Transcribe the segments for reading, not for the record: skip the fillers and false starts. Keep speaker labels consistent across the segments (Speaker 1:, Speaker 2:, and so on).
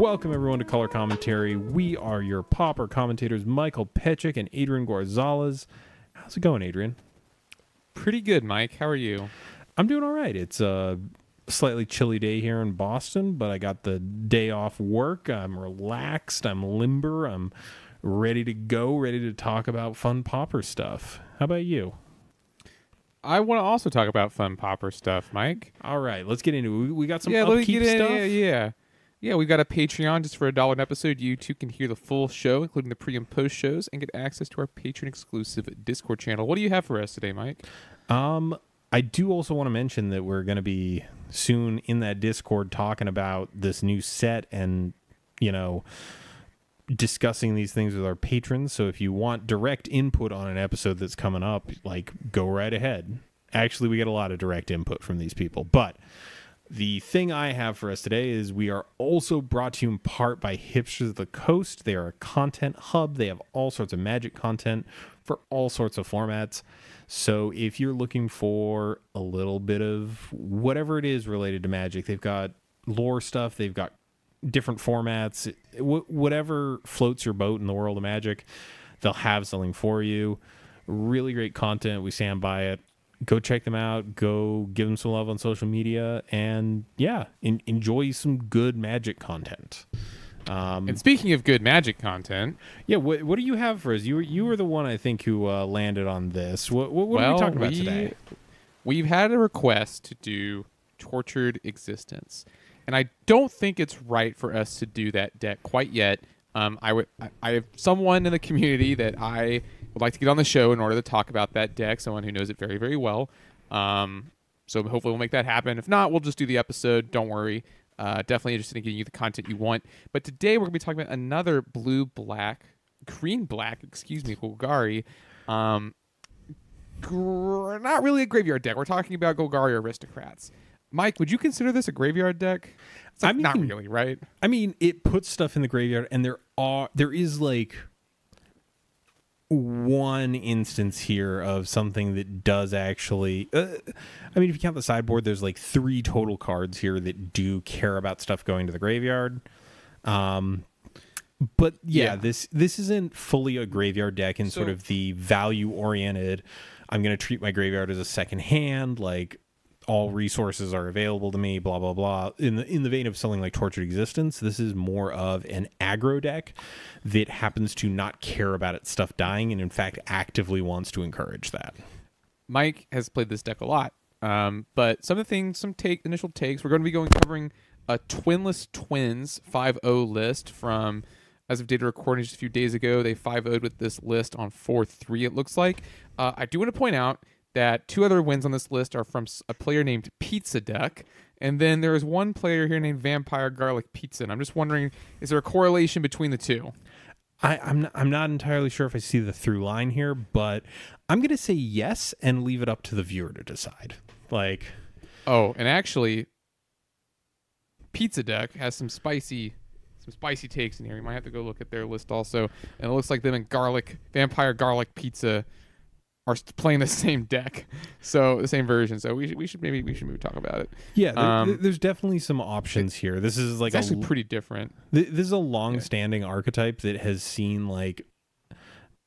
Speaker 1: Welcome everyone to Color Commentary. We are your pauper commentators, Michael Petchik and Adrian Gonzalez. How's it going, Adrian?
Speaker 2: Pretty good, Mike. How are you?
Speaker 1: I'm doing all right. It's a slightly chilly day here in Boston, but I got the day off work. I'm relaxed. I'm limber. I'm ready to go, ready to talk about fun pauper stuff. How about you?
Speaker 2: I want to also talk about fun pauper stuff, Mike.
Speaker 1: All right, let's get into it. We got some
Speaker 2: let me
Speaker 1: upkeep
Speaker 2: get in.
Speaker 1: stuff.
Speaker 2: Yeah, we've got a Patreon just for $1 an episode. You too can hear the full show, including the pre and post shows, and get access to our Patreon exclusive Discord channel. What do you have for us today, Mike?
Speaker 1: I do also want to mention that we're going to be soon in that Discord talking about this new set and, discussing these things with our patrons. So if you want direct input on an episode that's coming up, go right ahead. Actually, we get a lot of direct input from these people. But the thing I have for us today is we are also brought to you in part by Hipsters of the Coast. They are a content hub. They have all sorts of Magic content for all sorts of formats. So if you're looking for a little bit of whatever it is related to Magic, they've got lore stuff, they've got different formats, whatever floats your boat in the world of Magic, they'll have something for you. Really great content. We stand by it. Go check them out. Go give them some love on social media, and enjoy some good Magic content.
Speaker 2: And speaking of good Magic content,
Speaker 1: what do you have for us? You were the one, I think, who landed on this. What are we talking about today?
Speaker 2: We've had a request to do Tortured Existence, and I don't think it's right for us to do that deck quite yet. I have someone in the community that I would like to get on the show in order to talk about that deck, someone who knows it very, very well. So hopefully we'll make that happen. If not, we'll just do the episode. Don't worry. Definitely interested in getting you the content you want. But today we're going to be talking about another green-black, Golgari. Not really a graveyard deck. We're talking about Golgari Aristocrats. Mike, would you consider this a graveyard deck? It's not really, right?
Speaker 1: I mean, it puts stuff in the graveyard, and there is one instance here of something that does actually if you count the sideboard, there's 3 total cards here that do care about stuff going to the graveyard. But this isn't fully a graveyard deck in sort of the value oriented, I'm going to treat my graveyard as a second hand, all resources are available to me, blah, blah, blah. In the vein of something like Tortured Existence, this is more of an aggro deck that happens to not care about its stuff dying and, in fact, actively wants to encourage that.
Speaker 2: Mike has played this deck a lot, but some of the things, initial takes, we're going to be covering a Twinless Twins 5-0 list from, as of data recording just a few days ago, they 5-0'd with this list on 4-3, it looks like. I do want to point out that 2 other wins on this list are from a player named Pizza Duck, and then there is one player here named Vampire Garlic Pizza, and I'm just wondering, is there a correlation between the two?
Speaker 1: I'm not entirely sure if I see the through line here, but I'm going to say yes and leave it up to the viewer to decide.
Speaker 2: And actually, Pizza Duck has some spicy takes in here. You might have to go look at their list also, and it looks like them and Vampire Garlic Pizza are playing the same deck, so the same version. So we should maybe talk about it.
Speaker 1: Yeah, there's definitely some options here. This is
Speaker 2: it's actually pretty different.
Speaker 1: This is a long-standing archetype that has seen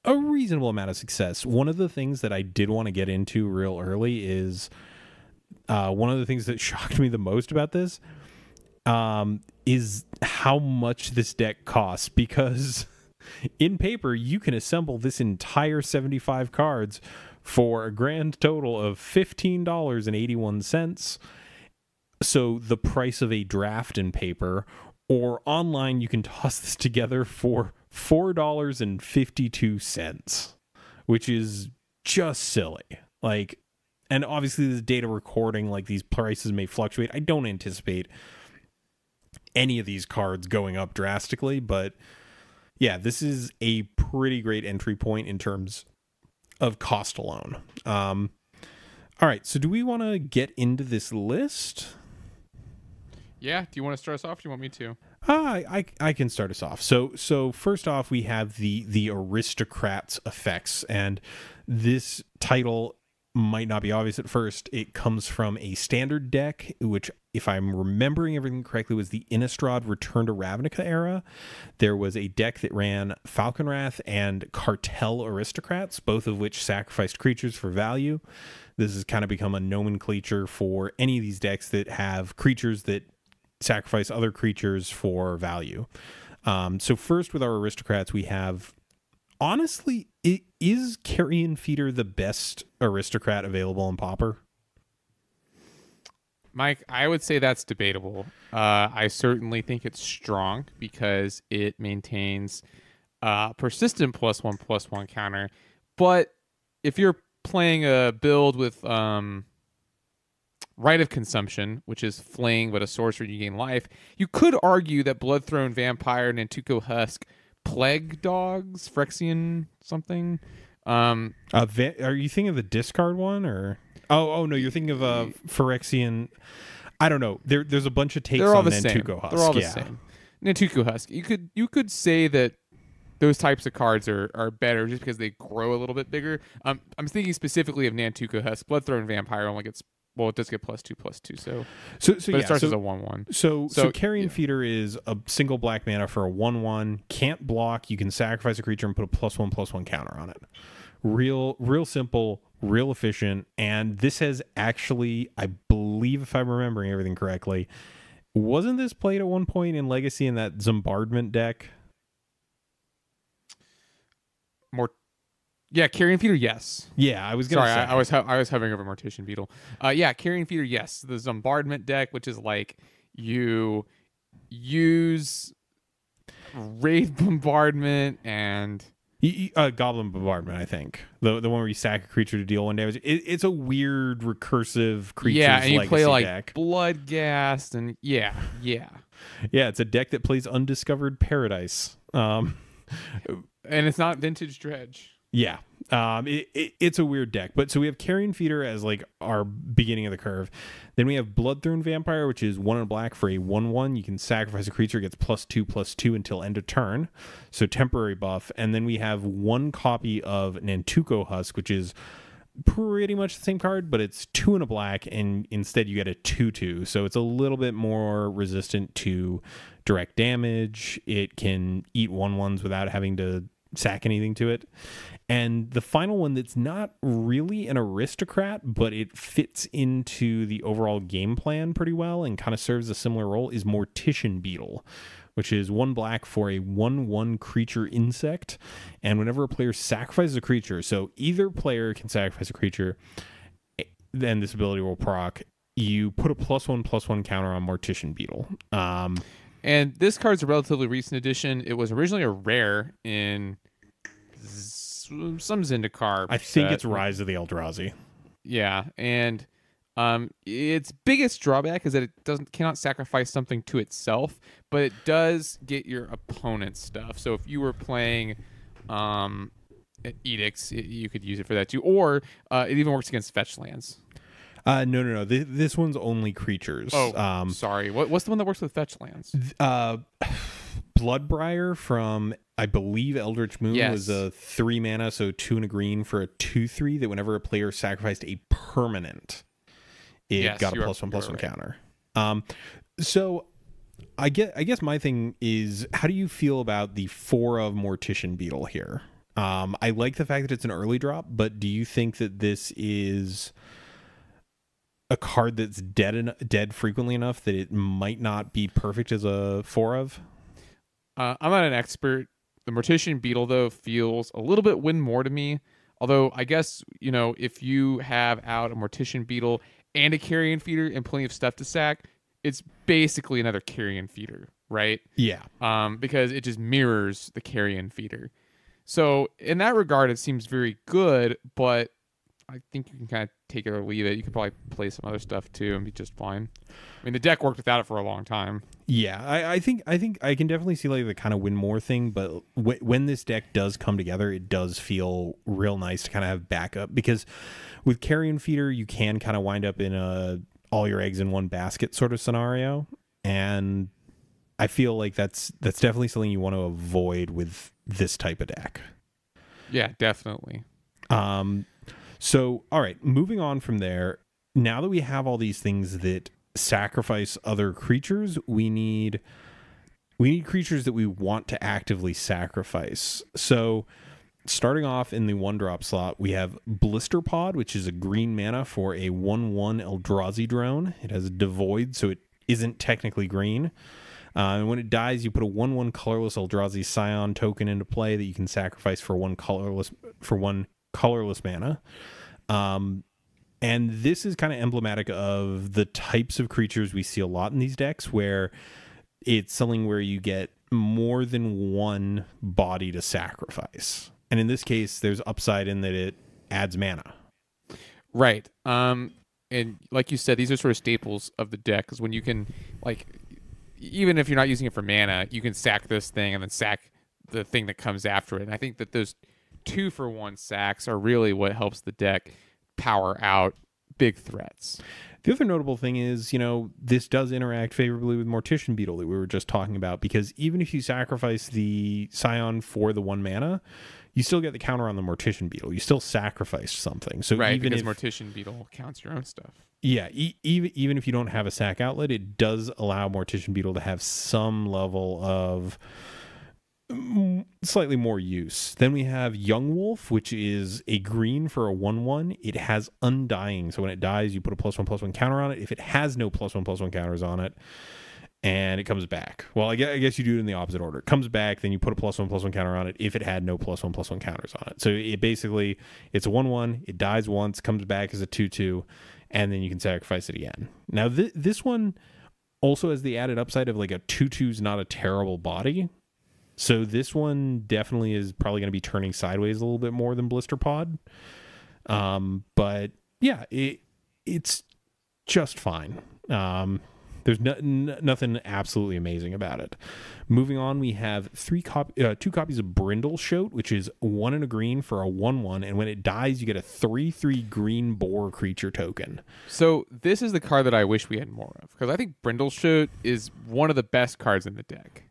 Speaker 1: a reasonable amount of success. One of the things that I did want to get into real early is one of the things that shocked me the most about this is how much this deck costs, because in paper, you can assemble this entire 75 cards for a grand total of $15.81. So the price of a draft in paper, or online, you can toss this together for $4.52, which is just silly. And obviously this data recording, these prices may fluctuate. I don't anticipate any of these cards going up drastically, but yeah, this is a pretty great entry point in terms of cost alone. All right, so do we want to get into this list?
Speaker 2: Yeah, do you want to start us off? Or do you want me to?
Speaker 1: I can start us off. So first off, we have the Aristocrats effects, and this title might not be obvious at first, it comes from a standard deck, which, if I'm remembering everything correctly, was the Innistrad Return to Ravnica era. There was a deck that ran Falconwrath and Cartel Aristocrats, both of which sacrificed creatures for value. This has kind of become a nomenclature for any of these decks that have creatures that sacrifice other creatures for value. So first with our Aristocrats, we have, honestly, is Carrion Feeder the best Aristocrat available in Pauper?
Speaker 2: Mike, I would say that's debatable. I certainly think it's strong because it maintains persistent +1/+1 counter. But if you're playing a build with Rite of Consumption, which is fling but a sorcerer, you gain life, you could argue that Bloodthrone Vampire, Nantuko Husk, Plague Dogs, Phyrexian something.
Speaker 1: Are you thinking of the discard one, or oh no, you're thinking of Phyrexian. I don't know. There's a bunch of takes on Nantuko Husk.
Speaker 2: They're all the same. Nantuko Husk. You could say that those types of cards are better just because they grow a little bit bigger. I'm thinking specifically of Nantuko Husk. Bloodthrone Vampire only gets, well, it does get +2/+2. So it starts as a 1/1.
Speaker 1: So Carrion Feeder is a single black mana for a 1/1. Can't block. You can sacrifice a creature and put a +1/+1 counter on it. Real simple, real efficient. And this has actually, I believe, if I'm remembering everything correctly, wasn't this played at one point in Legacy in that Zombardment deck?
Speaker 2: Carrion Feeder, yes.
Speaker 1: Yeah, I was gonna say.
Speaker 2: I was hovering over Mortician Beetle. Carrion Feeder, yes. The Zombardment deck, which is like you use Wraith Bombardment and
Speaker 1: Goblin Bombardment, I think. The one where you sack a creature to deal 1 damage. It's a weird recursive creatures
Speaker 2: and you
Speaker 1: Legacy
Speaker 2: play like
Speaker 1: deck.
Speaker 2: Bloodghast and yeah.
Speaker 1: Yeah, it's a deck that plays Undiscovered Paradise.
Speaker 2: And it's not Vintage Dredge.
Speaker 1: Yeah. It's a weird deck. But so we have Carrion Feeder as like our beginning of the curve. Then we have Bloodthrone Vampire, which is 1 and black for a 1/1. You can sacrifice a creature, gets +2/+2 until end of turn. So temporary buff. And then we have one copy of Nantuko Husk, which is pretty much the same card, but it's 2 and a black, and instead you get a 2/2. So it's a little bit more resistant to direct damage. It can eat 1/1s without having to sack anything to it. And the final one that's not really an aristocrat, but it fits into the overall game plan pretty well and kind of serves a similar role, is Mortician Beetle, which is 1 black for a 1/1 creature insect. And whenever a player sacrifices a creature, so either player can sacrifice a creature, then this ability will proc, you put a +1/+1 counter on Mortician Beetle.
Speaker 2: And this card's a relatively recent addition. It was originally a rare in some Zendikar.
Speaker 1: I think it's Rise of the Eldrazi.
Speaker 2: Yeah, and its biggest drawback is that it cannot sacrifice something to itself, but it does get your opponent's stuff. So if you were playing Edicts, you could use it for that too. Or it even works against fetch lands.
Speaker 1: No. This one's only creatures.
Speaker 2: Oh, sorry. What's the one that works with fetch lands?
Speaker 1: Bloodbriar from, I believe, Eldritch Moon was a 3 mana, so 2 and a green for a 2/3 that whenever a player sacrificed a permanent, it got a +1/+1 counter. So I guess my thing is, how do you feel about the 4 of Mortician Beetle here? I like the fact that it's an early drop, but do you think that this is a card that's dead frequently enough that it might not be perfect as a 4 of?
Speaker 2: I'm not an expert. The Mortician Beetle, though, feels a little bit win more to me. Although, I guess, if you have out a Mortician Beetle and a Carrion Feeder and plenty of stuff to sack, it's basically another Carrion Feeder, right?
Speaker 1: Yeah.
Speaker 2: Because it just mirrors the Carrion Feeder. So, in that regard, it seems very good, but I think you can kind of take it or leave it. You could probably play some other stuff too and be just fine. I mean, the deck worked without it for a long time.
Speaker 1: Yeah, I think I can definitely see like the kind of win more thing, but when this deck does come together, it does feel real nice to kind of have backup, because with Carrion Feeder, you can kind of wind up in a all your eggs in one basket sort of scenario, and I feel like that's definitely something you want to avoid with this type of deck.
Speaker 2: Yeah, definitely.
Speaker 1: So, all right, moving on from there. Now that we have all these things that sacrifice other creatures, we need creatures that we want to actively sacrifice. So, starting off in the 1-drop slot, we have Blister Pod, which is a green mana for a 1/1 Eldrazi drone. It has a devoid, so it isn't technically green. And when it dies, you put a 1/1 colorless Eldrazi Scion token into play that you can sacrifice for one colorless mana. And this is kind of emblematic of the types of creatures we see a lot in these decks, where it's something where you get more than one body to sacrifice. And in this case, there's upside in that it adds mana.
Speaker 2: Right. And like you said, these are sort of staples of the deck, because when you can, like, even if you're not using it for mana, you can sack this thing and then sack the thing that comes after it. And I think that those 2-for-1 sacks are really what helps the deck power out big threats.
Speaker 1: The other notable thing is, this does interact favorably with Mortician Beetle that we were just talking about, because even if you sacrifice the Scion for the 1 mana, you still get the counter on the Mortician Beetle. You still sacrificed something. So
Speaker 2: right,
Speaker 1: even
Speaker 2: because
Speaker 1: if
Speaker 2: Mortician Beetle counts your own stuff.
Speaker 1: Yeah, even if you don't have a sack outlet, it does allow Mortician Beetle to have some level of slightly more use. Then we have Young Wolf, which is a green for a 1/1. It has Undying, so when it dies, you put a +1/+1 counter on it. If it has no +1/+1 counters on it, and it comes back. Well, I guess you do it in the opposite order. It comes back, then you put a +1/+1 counter on it if it had no +1/+1 counters on it. So it basically, it's a 1/1, it dies once, comes back as a 2/2, and then you can sacrifice it again. Now, this one also has the added upside of like a 2/2 is not a terrible body. So this one definitely is probably going to be turning sideways a little bit more than Blister Pod. But yeah, it's just fine. There's nothing absolutely amazing about it. Moving on, we have 2 copies of Brindleshote, which is 1 and a green for a 1/1, and when it dies, you get a 3/3 green boar creature token.
Speaker 2: So this is the card that I wish we had more of, because I think Brindleshote is one of the best cards in the deck.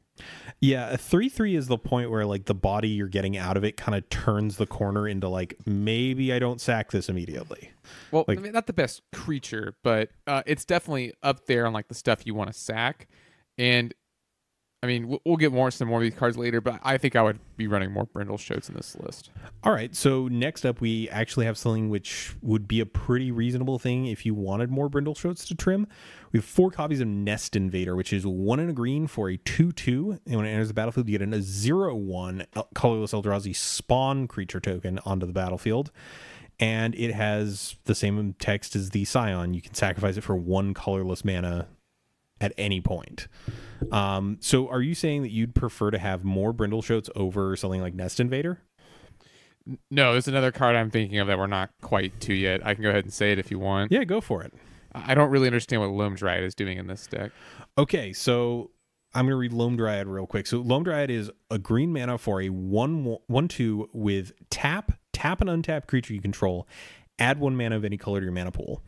Speaker 1: Yeah, a 3/3 is the point where like the body you're getting out of it kind of turns the corner into like, maybe I don't sack this immediately.
Speaker 2: Well,
Speaker 1: like,
Speaker 2: I mean, not the best creature, but it's definitely up there on like the stuff you want to sack. And I mean, we'll get some more of these cards later, but I think I would be running more Brindleshotes in this list.
Speaker 1: All right, so next up, we actually have something which would be a pretty reasonable thing if you wanted more Brindleshotes to trim. We have 4 copies of Nest Invader, which is 1 and a green for a 2/2, and when it enters the battlefield, you get a 0/1 colorless Eldrazi spawn creature token onto the battlefield. And it has the same text as the Scion. You can sacrifice it for 1 colorless mana at any point. So are you saying that you'd prefer to have more Brindleshotes over something like Nest Invader?
Speaker 2: No, there's another card I'm thinking of that we're not quite to yet. I can go ahead and say it if you want.
Speaker 1: Yeah, go for it.
Speaker 2: I don't really understand what Loam Dryad is doing in this deck.
Speaker 1: Okay, so I'm going to read Loam Dryad real quick. So Loam Dryad is a green mana for a 1/2 with tap an untapped creature you control, add 1 mana of any color to your mana pool.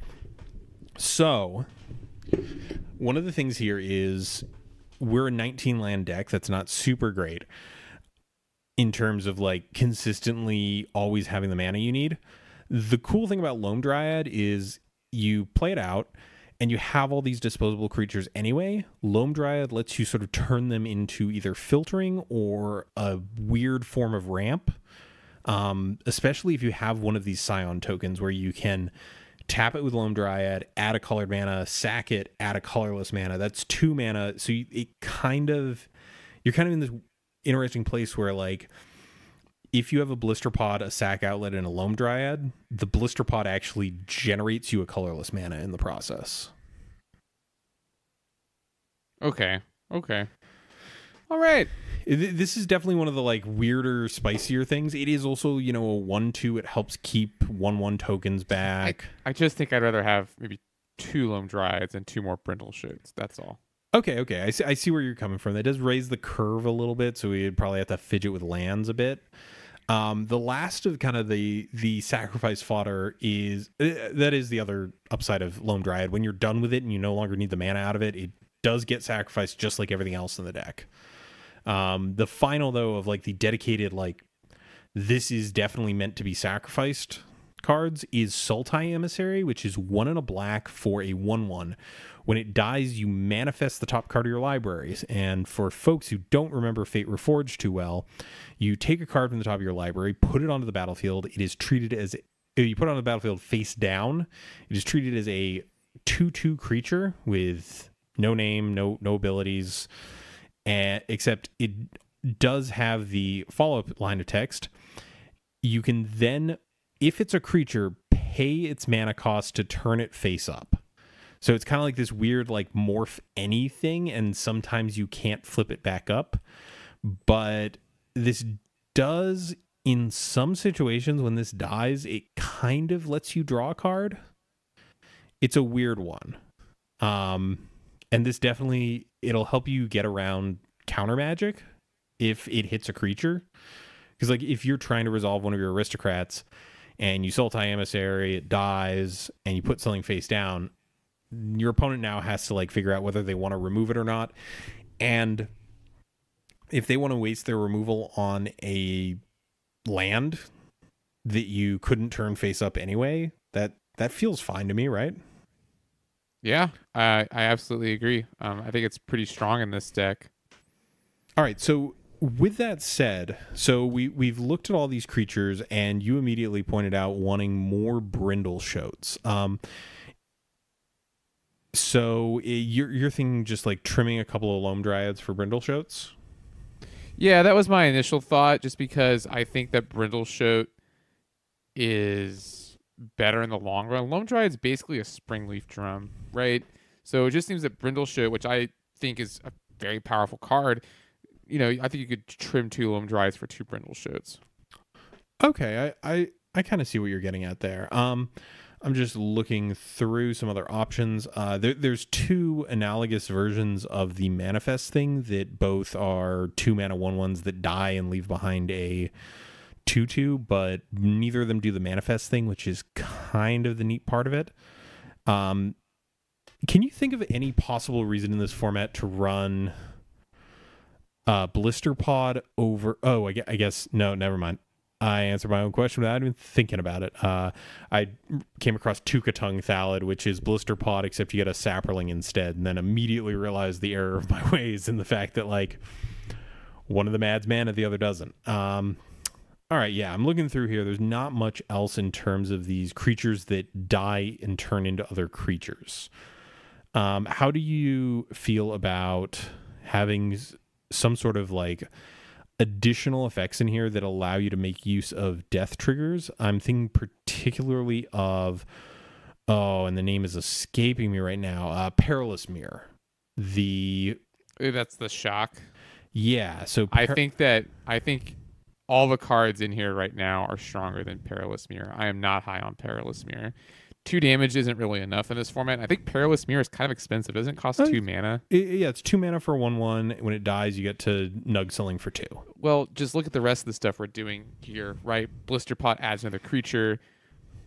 Speaker 1: So one of the things here is we're a 19 land deck that's not super great in terms of like consistently always having the mana you need. The cool thing about Loam Dryad is you play it out and you have all these disposable creatures anyway. Loam Dryad lets you sort of turn them into either filtering or a weird form of ramp, especially if you have one of these Scion tokens where you can tap it with Loam Dryad, add a colored mana, sack it, add a colorless mana. That's 2 mana. So you're kind of in this interesting place where like if you have a Blister Pod, a sack outlet, and a Loam Dryad, the Blister Pod actually generates you a colorless mana in the process.
Speaker 2: Okay. All right.
Speaker 1: This is definitely one of the like weirder, spicier things. It is also, a 1/2. It helps keep 1/1 tokens back.
Speaker 2: I just think I'd rather have maybe 2 Loam Dryads and 2 more Brindleshotes. That's all.
Speaker 1: Okay. I see where you're coming from. That does raise the curve a little bit, so we'd probably have to fidget with lands a bit. The last of kind of the sacrifice fodder is that is the other upside of Loam Dryad. When you're done with it and you no longer need the mana out of it, it does get sacrificed just like everything else in the deck. The final though of like the dedicated like this is definitely meant to be sacrificed cards is Sultai Emissary, which is 1 and a black for a 1/1. When it dies, you manifest the top card of your libraries. And for folks who don't remember Fate Reforged too well, you take a card from the top of your library, put it onto the battlefield. It is treated as, if you put it on the battlefield face down, it is treated as a 2/2 creature with no name, no abilities, except it does have the follow-up line of text. You can then, if it's a creature, pay its mana cost to turn it face up. So it's kind of like this weird like morph anything, and sometimes you can't flip it back up. But this does, in some situations when this dies, it kind of lets you draw a card. It's a weird one. And this definitely, it'll help you get around counter magic if it hits a creature. Because like if you're trying to resolve one of your aristocrats and you Sultai Emissary, it dies, and you put something face down, your opponent now has to like figure out whether they want to remove it or not. And if they want to waste their removal on a land that you couldn't turn face up anyway, that feels fine to me, right?
Speaker 2: Yeah, I absolutely agree. I think it's pretty strong in this deck.
Speaker 1: All right, so with that said, so we've looked at all these creatures, and you immediately pointed out wanting more Brindle Shoats. So you're thinking just like trimming a couple of Loam Dryads for Brindle Shoats?
Speaker 2: Yeah, that was my initial thought, just because I think that Brindle Shoat is better in the long run. Loam Dryad is basically a Springleaf Drum, right? So it just seems that Brindle Shoat, which I think is a very powerful card, I think you could trim 2 Loam Dryads for 2 Brindle Shoats.
Speaker 1: Okay, I kind of see what you're getting at there. I'm just looking through some other options. There's 2 analogous versions of the Manifest thing that both are 2 mana 1/1s that die and leave behind a 2/2, but neither of them do the Manifest thing, which is kind of the neat part of it. Can you think of any possible reason in this format to run Blister Pod over... Oh, I guess... No, never mind. I answered my own question without even thinking about it. I came across Tukatung Thallid, which is Blister Pod, except you get a Saproling instead, and then immediately realized the error of my ways and the fact that, like, one of them adds mana, the other doesn't. All right, yeah, I'm looking through here. There's not much else in terms of these creatures that die and turn into other creatures. How do you feel about having some sort of, like, additional effects in here that allow you to make use of death triggers? I'm thinking particularly of, and the name is escaping me right now, Perilous Mirror.
Speaker 2: That's the shock.
Speaker 1: Yeah, so
Speaker 2: I think all the cards in here right now are stronger than Perilous Mirror. I am not high on Perilous Mirror. 2 damage isn't really enough in this format. I think Perilous Mirror is kind of expensive. Doesn't it cost 2 mana?
Speaker 1: Yeah, it's 2 mana for 1/1. When it dies, you get to Nug Something for 2.
Speaker 2: Well, just look at the rest of the stuff we're doing here, right? Blister Pot adds another creature.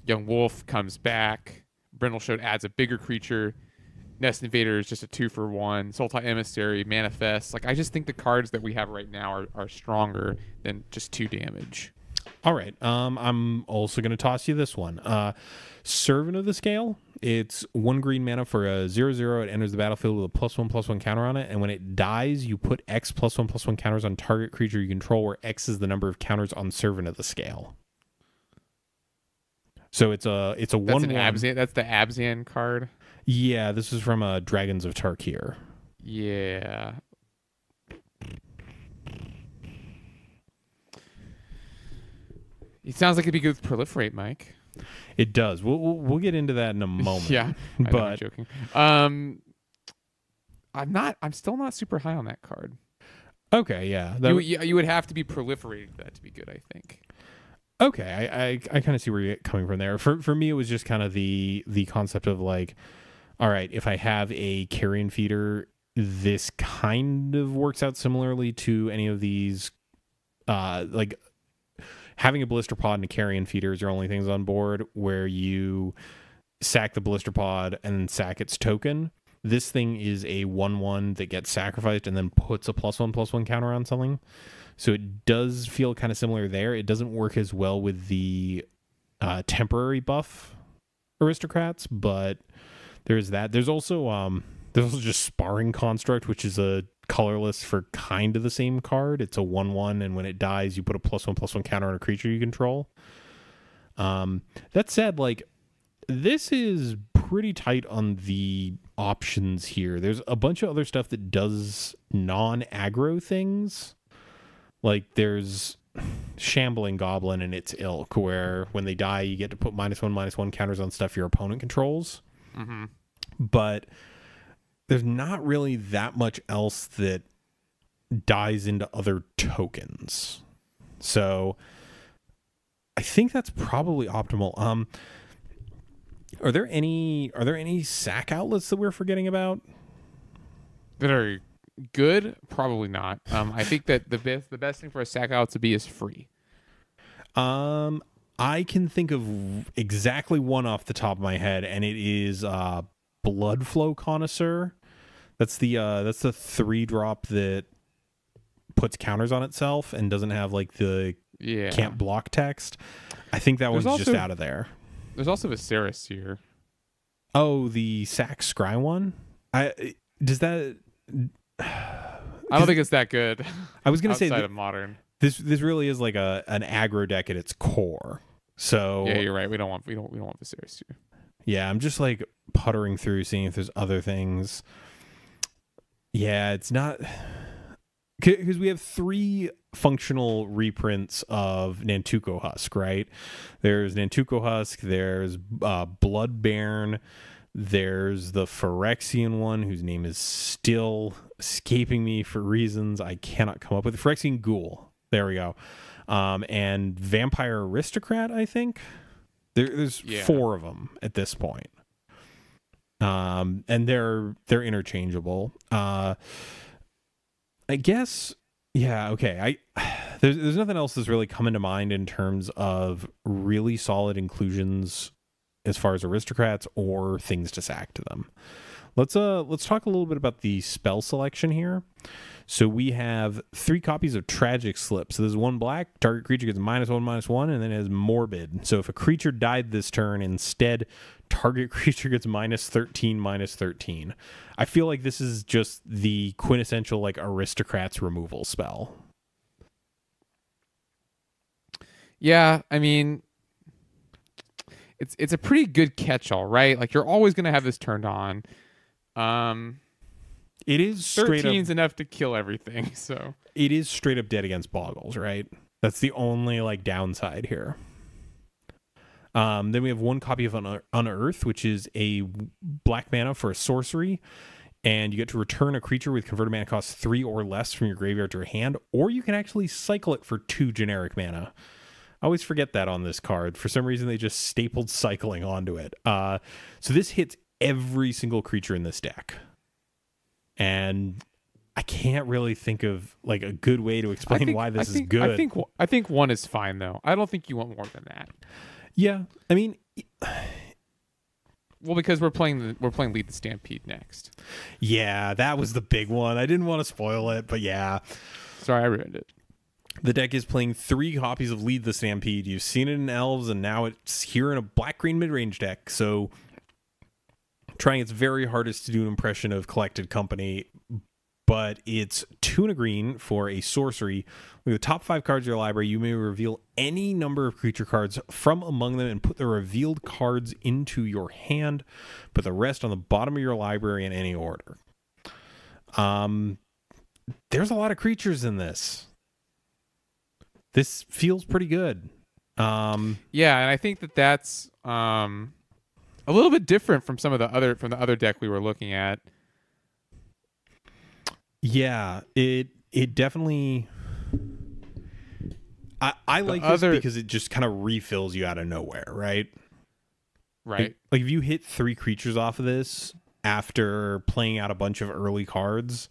Speaker 2: Young Wolf comes back. Brindle Shoat adds a bigger creature. Nest Invader is just a 2-for-1. Sultai Emissary, Manifest. Like, I just think the cards that we have right now are stronger than just 2 damage.
Speaker 1: All right. I'm also going to toss you this one. Servant of the Scale. It's 1 green mana for a 0/0. It enters the battlefield with a +1/+1 counter on it. And when it dies, you put X +1/+1 counters on target creature you control, where X is the number of counters on Servant of the Scale. So it's a 1/1.
Speaker 2: That's the Abzan card.
Speaker 1: Yeah, this is from Dragons of Tarkir.
Speaker 2: Yeah. It sounds like it'd be good with Proliferate, Mike.
Speaker 1: It does. We'll get into that in a moment.
Speaker 2: Yeah,
Speaker 1: but
Speaker 2: I'm joking. I'm still not super high on that card.
Speaker 1: Okay, yeah.
Speaker 2: You would have to be proliferating for that to be good, I think.
Speaker 1: Okay, I kind of see where you're coming from there. For me, it was just kind of the concept of like, all right, if I have a carrion feeder, this kind of works out similarly to any of these, like having a blister pod and a carrion feeder is your only things on board, where you sack the blister pod and then sack its token. This thing is a 1/1 that gets sacrificed and then puts a +1/+1 counter on something. So it does feel kind of similar there. It doesn't work as well with the temporary buff aristocrats, but there's that. There's also just Sparring Construct, which is a colorless for kind of the same card. It's a 1/1, and when it dies, you put a +1/+1 counter on a creature you control. That said, like, this is pretty tight on the options here. There's a bunch of other stuff that does non-aggro things. Like, there's Shambling Goblin and its ilk, where when they die, you get to put -1/-1 counters on stuff your opponent controls.
Speaker 2: Mm-hmm.
Speaker 1: But there's not really that much else that dies into other tokens. So I think that's probably optimal. Are there any sack outlets that we're forgetting about?
Speaker 2: That are good? Probably not. I think that the best thing for a sack out to be is free.
Speaker 1: I can think of exactly one off the top of my head, and it is Bloodflow Connoisseur. That's the 3-drop that puts counters on itself and doesn't have like the can't block text. I think that one's just out of there.
Speaker 2: There's also Viserys here.
Speaker 1: Oh, the sack scry one? I don't
Speaker 2: think it's that good.
Speaker 1: I was going to say
Speaker 2: outside of modern.
Speaker 1: This really is like an aggro deck at its core. So
Speaker 2: yeah, you're right. We don't want Viserys here.
Speaker 1: Yeah, I'm just like puttering through, seeing if there's other things. Yeah, it's not, because we have 3 functional reprints of Nantuko Husk, right? There's Nantuko Husk, there's Bloodbairn, there's the Phyrexian one, whose name is still escaping me for reasons I cannot come up with. Phyrexian Ghoul. There we go. And Vampire Aristocrat, I think. There's 4 of them at this point. And they're interchangeable. I guess, yeah, okay. There's nothing else that's really coming to mind in terms of really solid inclusions as far as aristocrats or things to sack to them. Let's talk a little bit about the spell selection here. So we have 3 copies of Tragic Slip. So there's 1 black, target creature gets -1/-1, and then it has Morbid. So if a creature died this turn, instead, target creature gets -13/-13. I feel like this is just the quintessential like aristocrats removal spell.
Speaker 2: Yeah, I mean, it's a pretty good catch-all, right? Like, you're always going to have this turned on.
Speaker 1: It is straight
Speaker 2: 13's enough to kill everything, so
Speaker 1: it is straight up dead against boggles, right? That's the only like downside here. Then we have 1 copy of Unearth, which is a black mana for a sorcery, and you get to return a creature with converted mana cost 3 or less from your graveyard to your hand, or you can actually cycle it for 2 generic mana. I always forget that on this card. For some reason, they just stapled cycling onto it. So this hits every single creature in this deck. And I can't really think of like a good way to explain why this is good.
Speaker 2: I think 1 is fine though. I don't think you want more than that.
Speaker 1: Yeah, I mean,
Speaker 2: well, because we're playing Lead the Stampede next.
Speaker 1: Yeah, that was the big one. I didn't want to spoil it, but yeah.
Speaker 2: Sorry, I ruined it.
Speaker 1: The deck is playing 3 copies of Lead the Stampede. You've seen it in Elves, and now it's here in a black-green mid-range deck. So trying its very hardest to do an impression of Collected Company, but it's 2 and a green for a sorcery. With the top 5 cards of your library, you may reveal any number of creature cards from among them and put the revealed cards into your hand. Put the rest on the bottom of your library in any order. There's a lot of creatures in this. This feels pretty good.
Speaker 2: Yeah, and I think that's a little bit different from the other deck we were looking at.
Speaker 1: Yeah, it definitely. I like this because it just kind of refills you out of nowhere, right?
Speaker 2: Right.
Speaker 1: Like if you hit 3 creatures off of this after playing out a bunch of early cards,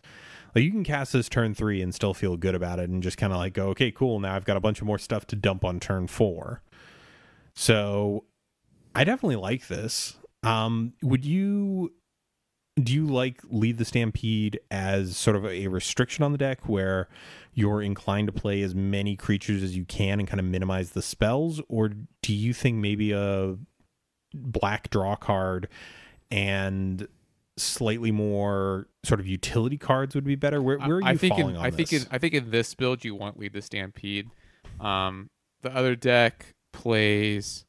Speaker 1: like you can cast this turn 3 and still feel good about it and just kind of like go, okay, cool. Now I've got a bunch of more stuff to dump on turn 4. So I definitely like this. Would you do you like Lead the Stampede as sort of a restriction on the deck where you're inclined to play as many creatures as you can and kind of minimize the spells? Or do you think maybe a black draw card and slightly more sort of utility cards would be better? Where are you falling on this?
Speaker 2: I think in this build you want Lead the Stampede. The other deck plays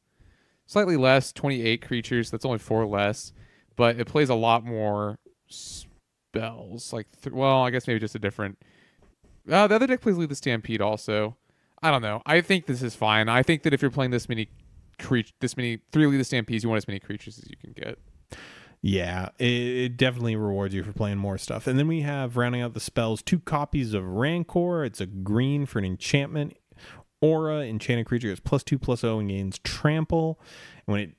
Speaker 2: slightly less, 28 creatures. That's only 4 less. But it plays a lot more spells. Like, I guess maybe just a different. The other deck plays Lead the Stampede also. I don't know. I think this is fine. I think that if you're playing this many 3 Lead the Stampedes, you want as many creatures as you can get.
Speaker 1: Yeah, it definitely rewards you for playing more stuff. And then we have, rounding out the spells, 2 copies of Rancor. It's a green for an enchantment. Aura, enchanted creature is +2/+0 and gains trample. And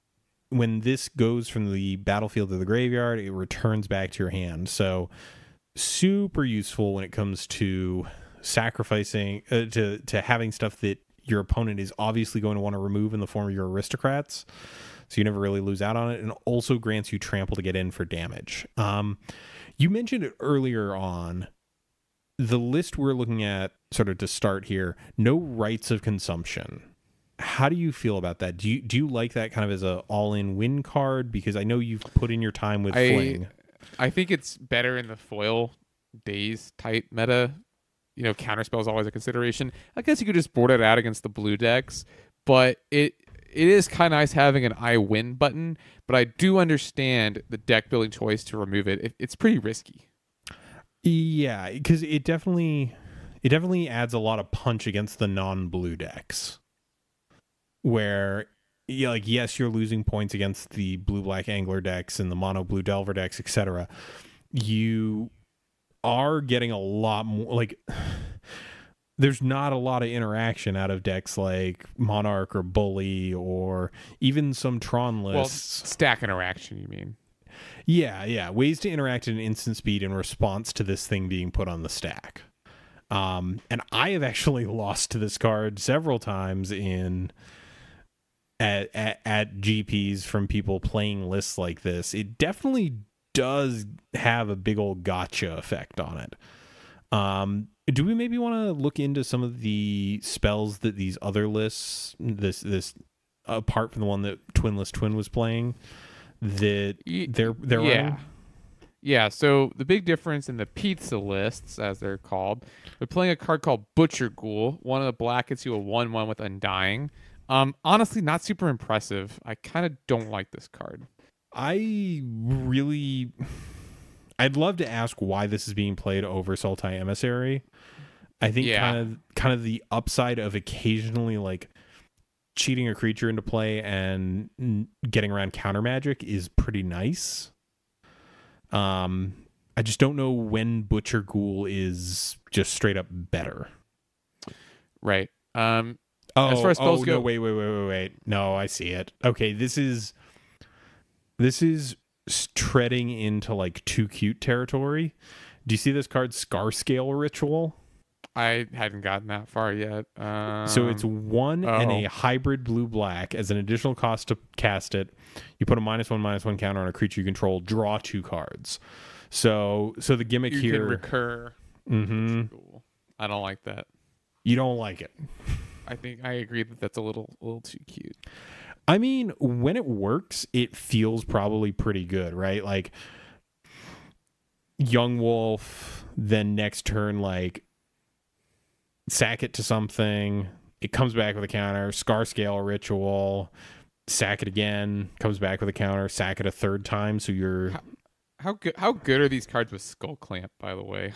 Speaker 1: when this goes from the battlefield to the graveyard, it returns back to your hand. So super useful when it comes to sacrificing, to having stuff that your opponent is obviously going to want to remove in the form of your aristocrats. So you never really lose out on it. And also grants you trample to get in for damage. You mentioned it earlier on. The list we're looking at sort of to start here, no rights of consumption. How do you feel about that? Do you like that kind of as a all-in win card? Because I know you've put in your time with Fling.
Speaker 2: I think it's better in the foil days type meta. Counterspell is always a consideration. I guess you could just board it out against the blue decks, but it is kind of nice having an I win button. But I do understand the deck building choice to remove it. It's pretty risky.
Speaker 1: Yeah, because it definitely adds a lot of punch against the non-blue decks. Where, yes, you're losing points against the blue-black angler decks and the mono-blue delver decks, etc. You are getting a lot more, there's not a lot of interaction out of decks like Monarch or Bully or even some Tron lists.
Speaker 2: Well, stack interaction, you mean?
Speaker 1: Yeah. Ways to interact at an instant speed in response to this thing being put on the stack. And I have actually lost to this card several times at GPs from people playing lists like this. It definitely does have a big old gotcha effect on it. Do we maybe want to look into some of the spells that these other lists, this apart from the one that Twinless Twin was playing, that they're running?
Speaker 2: Yeah, so the big difference in the pizza lists, as they're called, they're playing a card called Butcher Ghoul. One of the black gets you a 1/1 with Undying. Honestly, not super impressive. I kind of don't like this card.
Speaker 1: I'd love to ask why this is being played over Sultai Emissary. I think kind of the upside of occasionally cheating a creature into play and getting around counter magic is pretty nice. I just don't know when Butcher Ghoul is just straight up better.
Speaker 2: Right. As far as spells go,
Speaker 1: no, wait. No, I see it. Okay, this is treading into too cute territory. Do you see this card, Scarscale Ritual?
Speaker 2: I hadn't gotten that far yet.
Speaker 1: So it's 1 and a hybrid blue-black. As an additional cost to cast it, you put a -1/-1 counter on a creature you control, draw 2 cards. So the gimmick
Speaker 2: you
Speaker 1: here...
Speaker 2: You can recur.
Speaker 1: Mm-hmm.
Speaker 2: Cool. I don't like that.
Speaker 1: You don't like it.
Speaker 2: I think I agree that that's a little too cute.
Speaker 1: I mean, when it works, it feels probably pretty good, right? Young Wolf, then next turn, sack it to something, it comes back with a counter, Scarscale Ritual, sack it again, comes back with a counter, sack it a third time, so you're...
Speaker 2: How good are these cards with Skull Clamp, by the way?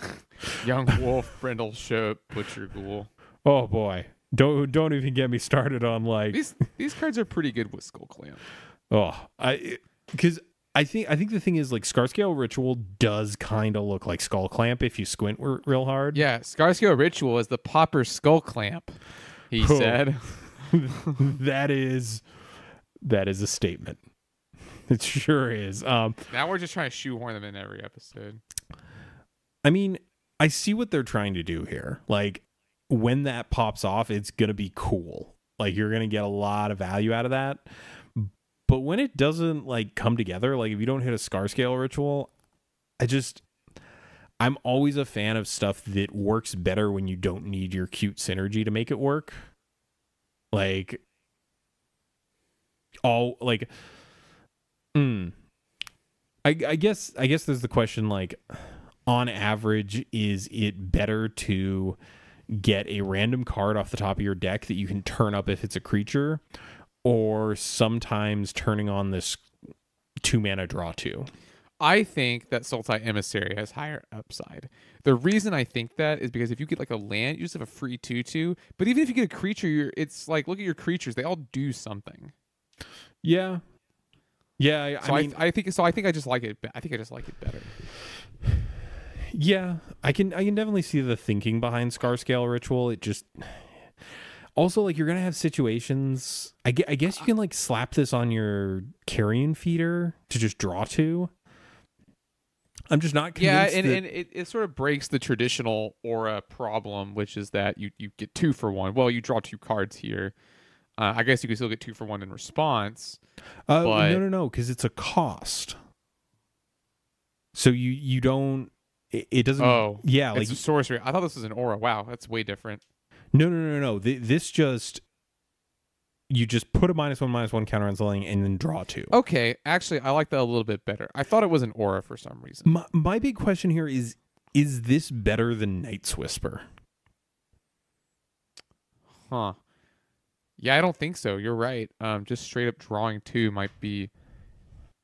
Speaker 2: Young Wolf, Brindle Shope, Butcher Ghoul.
Speaker 1: Oh boy. Don't even get me started on
Speaker 2: these cards are pretty good with Skull Clamp.
Speaker 1: Because I think the thing is Scarscale Ritual does kind of look like Skull Clamp if you squint real hard.
Speaker 2: Yeah, Scarscale Ritual is the Pauper Skull Clamp. He said.
Speaker 1: That is a statement. It sure is.
Speaker 2: Now we're just trying to shoehorn them in every episode.
Speaker 1: I mean, I see what they're trying to do here. When that pops off, it's going to be cool. You're going to get a lot of value out of that. But when it doesn't come together, if you don't hit a Scarscale Ritual, I'm always a fan of stuff that works better when you don't need your cute synergy to make it work. Like, all like, I guess there's the question, like, on average, is it better to get a random card off the top of your deck that you can turn up if it's a creature, or sometimes turning on this 2-mana draw 2?
Speaker 2: I think that Sultai Emissary has higher upside. The reason I think that is because if you get like a land, you just have a free 2/2. But even if you get a creature, it's like, look at your creatures; they all do something.
Speaker 1: Yeah, yeah.
Speaker 2: I think I just like it. I think I just like it better.
Speaker 1: Yeah, I can definitely see the thinking behind Scarscale Ritual. It just also, like, you're gonna have situations. I guess you can like slap this on your Carrion Feeder to just draw 2. I'm just not convinced.
Speaker 2: Yeah, and it sort of breaks the traditional aura problem, which is that you get 2 for 1. Well, you draw 2 cards here. I guess you can still get 2 for 1 in response. But
Speaker 1: No, because it's a cost. So you don't. It doesn't.
Speaker 2: Oh,
Speaker 1: yeah,
Speaker 2: it's
Speaker 1: like
Speaker 2: a sorcery. I thought this was an aura. Wow, that's way different.
Speaker 1: No. This just. You just put a -1/-1 counter on something and then draw 2.
Speaker 2: Okay, actually, I like that a little bit better. I thought it was an aura for some reason.
Speaker 1: My big question here is this better than Night's Whisper?
Speaker 2: Huh. Yeah, I don't think so. You're right. Just straight up drawing 2 might be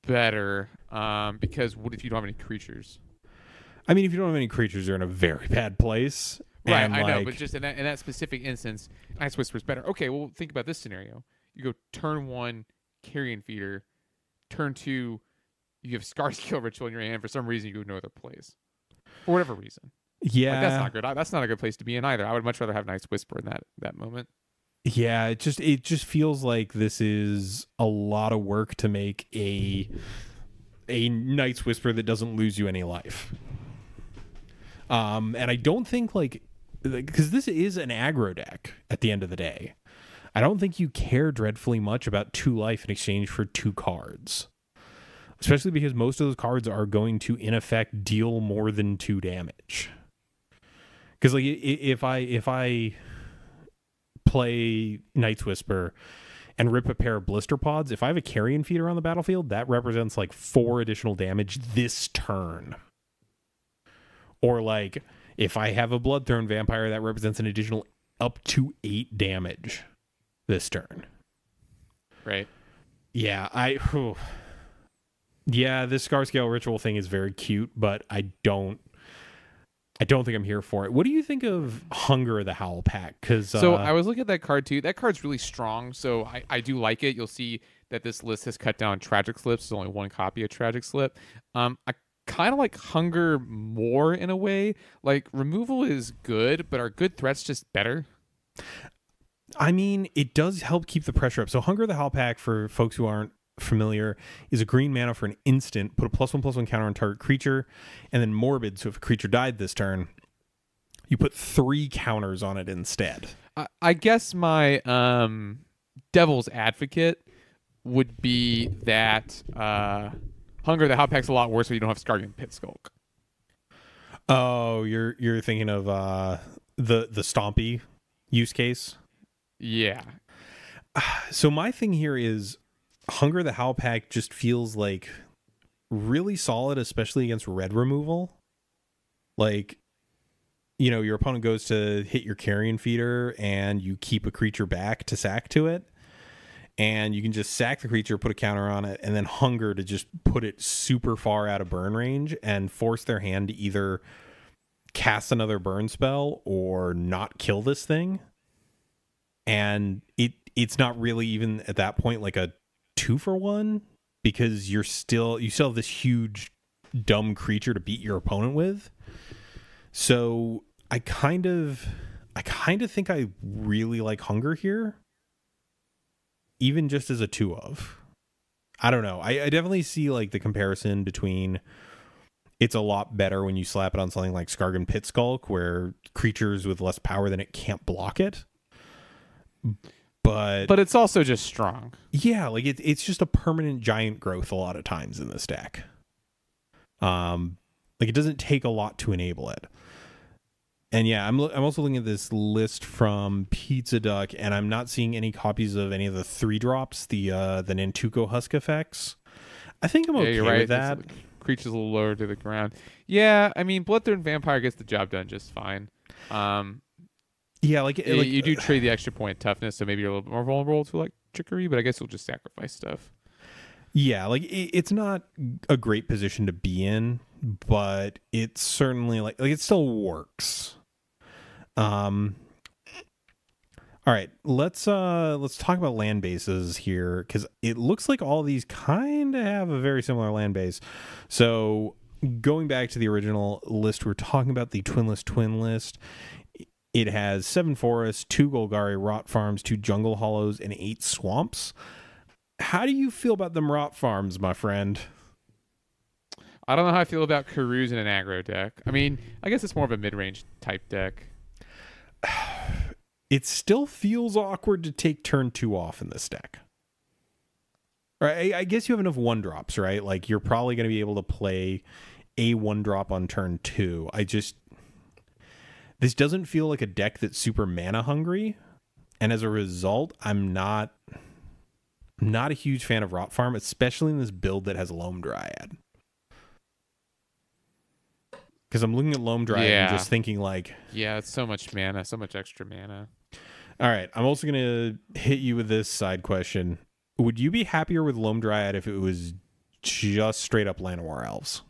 Speaker 2: better. Because what if you don't have any creatures?
Speaker 1: I mean, if you don't have any creatures, you're in a very bad place.
Speaker 2: Right,
Speaker 1: and
Speaker 2: I know, but just in that specific instance, Night's Whisper is better. Okay, well, think about this scenario. You go turn 1, Carrion Feeder. Turn 2, you have Scarscale Ritual in your hand. For some reason, you go no other place. For whatever reason.
Speaker 1: Yeah.
Speaker 2: Like, that's not good. That's not a good place to be in either. I would much rather have Night's Whisper in that moment.
Speaker 1: Yeah, it just feels like this is a lot of work to make a Night's Whisper that doesn't lose you any life. And I don't think, like, because this is an aggro deck at the end of the day, I don't think you care dreadfully much about 2 life in exchange for 2 cards. Especially because most of those cards are going to, in effect, deal more than 2 damage. Because, like, if I play Night's Whisper and rip a pair of Blister Pods, if I have a Carrion Feeder on the battlefield, that represents like 4 additional damage this turn. Or like, if I have a Bloodthorn Vampire, that represents an additional up to 8 damage this turn.
Speaker 2: Right.
Speaker 1: Yeah, this Scarscale Ritual thing is very cute, but I don't think I'm here for it. What do you think of Hunger of the Howl Pack?
Speaker 2: So I was looking at that card too. That card's really strong, so I do like it. You'll see that this list has cut down Tragic Slips. There's only 1 copy of Tragic Slip. I kind of like Hunger more in a way. Like, removal is good, but are good threats just better?
Speaker 1: I mean, it does help keep the pressure up. So Hunger of the Howl Pack, for folks who aren't familiar, is a green mana for an instant. Put a +1/+1 counter on target creature, and then Morbid. So if a creature died this turn, you put 3 counters on it instead.
Speaker 2: I guess my devil's advocate would be that Hunger of the Howl Pack's a lot worse when you don't have Scargian Pit Skulk.
Speaker 1: Oh, you're thinking of the Stompy use case?
Speaker 2: Yeah.
Speaker 1: So my thing here is Hunger of the Howl Pack just feels like really solid, especially against red removal. Like, you know, your opponent goes to hit your Carrion Feeder and you keep a creature back to sack to it. And you can just sack the creature, put a counter on it, and then Hunger to just put it super far out of burn range and force their hand to either cast another burn spell or not kill this thing. And it's not really even at that point like a 2-for-1, because you still have this huge dumb creature to beat your opponent with. So I kind of think I really like Hunger here, even just as a 2-of. I don't know. I definitely see like the comparison between it's a lot better when you slap it on something like Scargan Pit Skulk, where creatures with less power than it can't block it. But
Speaker 2: it's also just strong.
Speaker 1: Yeah, like it's just a permanent giant growth a lot of times in this deck. Like, it doesn't take a lot to enable it. And yeah, I'm also looking at this list from Pizza Duck, and I'm not seeing any copies of any of the 3-drops, the Nantuko Husk effects. I think I'm okay with that.
Speaker 2: Creature's a little lower to the ground. Yeah, I mean, Bloodthird Vampire gets the job done just fine.
Speaker 1: Yeah,
Speaker 2: you do trade the extra point of toughness, so maybe you're a little bit more vulnerable to like trickery, but I guess you'll just sacrifice stuff.
Speaker 1: Yeah, like it's not a great position to be in, but it's certainly like it still works. All right, let's talk about land bases here, because it looks like all these kind of have a very similar land base. So going back to the original list, we're talking about the Twinless Twin list. It has 7 forests, 2 Golgari rot farms, 2 jungle hollows, and 8 swamps. How do you feel about them rot farms, my friend?
Speaker 2: I don't know how I feel about Karuz in an aggro deck. I mean, I guess it's more of a mid-range type deck.
Speaker 1: It still feels awkward to take turn 2 off in this deck. Right, I guess you have enough 1-drops, right? Like, you're probably going to be able to play a 1-drop on turn 2. This doesn't feel like a deck that's super mana hungry, and as a result, I'm not a huge fan of Rot Farm, especially in this build that has Loam Dryad. Because I'm looking at Loam Dryad and just thinking like...
Speaker 2: Yeah, it's so much mana, so much extra mana.
Speaker 1: All right, I'm also going to hit you with this side question. Would you be happier with Loam Dryad if it was just straight up Llanowar Elves?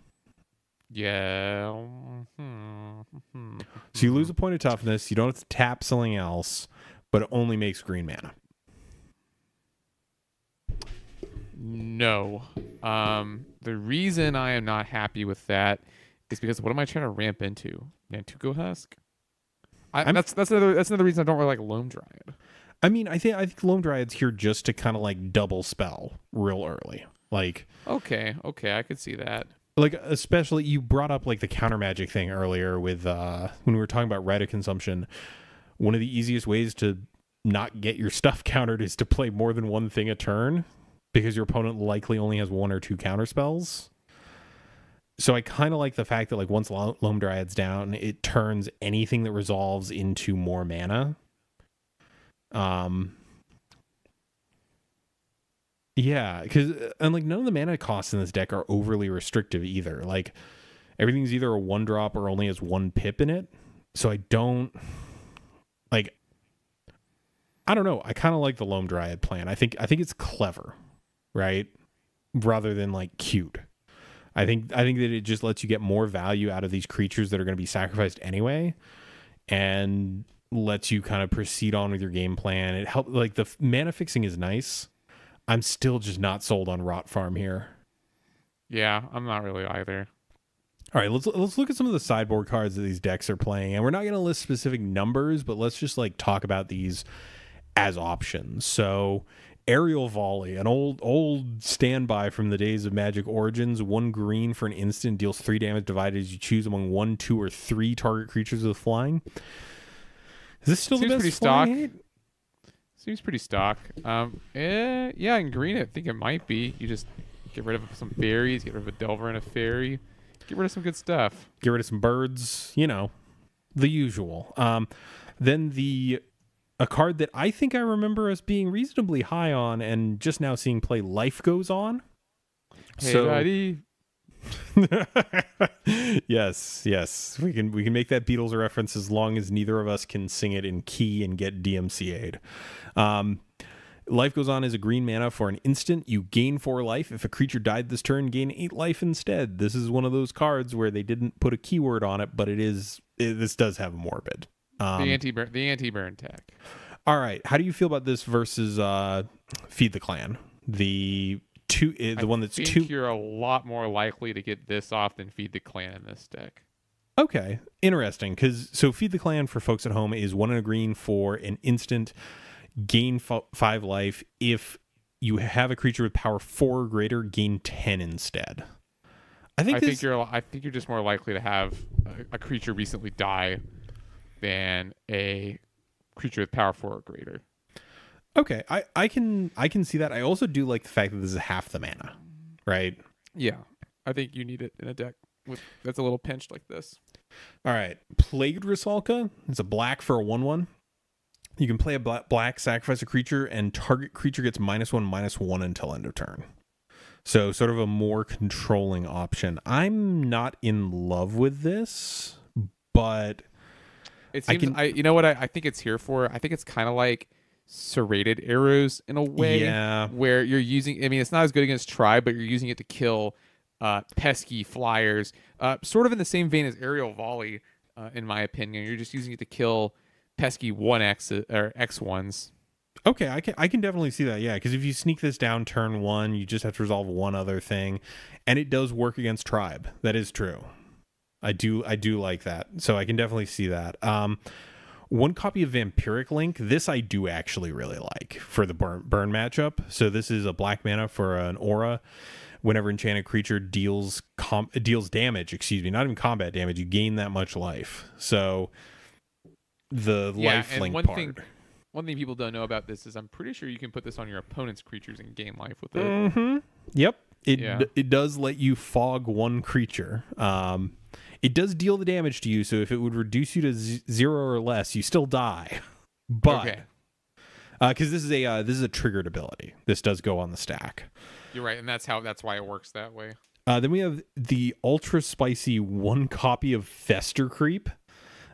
Speaker 2: Yeah.
Speaker 1: So you lose a point of toughness, you don't have to tap something else, but it only makes green mana.
Speaker 2: No. The reason I am not happy with that is because what am I trying to ramp into? Nantuko Husk? That's another reason I don't really like Loam Dryad.
Speaker 1: I mean, I think Loam Dryad's here just to kind of like double spell real early. Like
Speaker 2: okay, I could see that.
Speaker 1: Like, especially you brought up like the counter magic thing earlier with when we were talking about Rite of Consumption. One of the easiest ways to not get your stuff countered is to play more than one thing a turn, because your opponent likely only has 1 or 2 counter spells. So I kind of like the fact that like once Loam Dryad's down, it turns anything that resolves into more mana. Yeah, because and like none of the mana costs in this deck are overly restrictive either. Like everything's either a 1-drop or only has 1 pip in it. So I don't know. I kind of like the Loam Dryad plan. I think it's clever, right? Rather than like cute. I think that it just lets you get more value out of these creatures that are going to be sacrificed anyway, and lets you kind of proceed on with your game plan. It helps. Like the mana fixing is nice. I'm still just not sold on Rot Farm here.
Speaker 2: Yeah, I'm not really either.
Speaker 1: All right, let's look at some of the sideboard cards that these decks are playing, and we're not going to list specific numbers, but let's just like talk about these as options. So, Aerial Volley, an old standby from the days of Magic Origins. 1 green for an instant, deals 3 damage divided as you choose among 1, 2, or 3 target creatures with flying. Is this still the best flying hate?
Speaker 2: Seems pretty stock. Yeah, in green, I think it might be. You just get rid of some fairies, get rid of a Delver and a fairy, get rid of some good stuff.
Speaker 1: Get rid of some birds, the usual. Then a card that I think I remember as being reasonably high on and just now seeing play, Life Goes On.
Speaker 2: Hey, buddy.
Speaker 1: Yes. We can make that Beatles reference as long as neither of us can sing it in key and get DMCA'd. Life Goes On is a green mana for an instant. You gain 4 life. If a creature died this turn, gain 8 life instead. This is one of those cards where they didn't put a keyword on it, but this does have a morbid.
Speaker 2: The anti-burn tech.
Speaker 1: All right. How do you feel about this versus Feed the Clan? The one that's 2.
Speaker 2: I think you're a lot more likely to get this off than Feed the Clan in this deck.
Speaker 1: Okay, interesting. So Feed the Clan for folks at home is 1 and a green for an instant, gain 5 life. If you have a creature with power 4 or greater, gain 10 instead. I think you're just more likely to have a creature recently die than a creature with power 4 or greater. Okay, I can see that. I also do like the fact that this is half the mana, right?
Speaker 2: Yeah, I think you need it in a deck. that's a little pinched like this.
Speaker 1: All right. Plagued Rusalka. It's a black for a 1/1. You can play a black, sacrifice a creature, and target creature gets -1/-1 until end of turn. So sort of a more controlling option. I'm not in love with this, but
Speaker 2: it seems you know what I think it's here for? I think it's kind of like serrated arrows in a way, where you're using. I mean, it's not as good against Tribe, but you're using it to kill pesky flyers. Sort of in the same vein as aerial volley, in my opinion. You're just using it to kill pesky 1x or x1s.
Speaker 1: Okay, I can definitely see that. Yeah, because if you sneak this down turn 1, you just have to resolve one other thing, and it does work against Tribe. That is true. I do like that. So I can definitely see that. One copy of Vampiric Link. This I do actually really like for the burn matchup. So this is a black mana for an aura. Whenever enchanted creature deals damage, not even combat damage, you gain that much life. So the life link part.
Speaker 2: One thing people don't know about this is I'm pretty sure you can put this on your opponent's creatures and gain life with it.
Speaker 1: Mm-hmm. Yep. It does let you fog one creature. It does deal the damage to you, so if it would reduce you to 0 or less, you still die. But because this is a triggered ability. This does go on the stack.
Speaker 2: You're right, and that's why it works that way.
Speaker 1: Then we have the ultra spicy 1 copy of Fester Creep.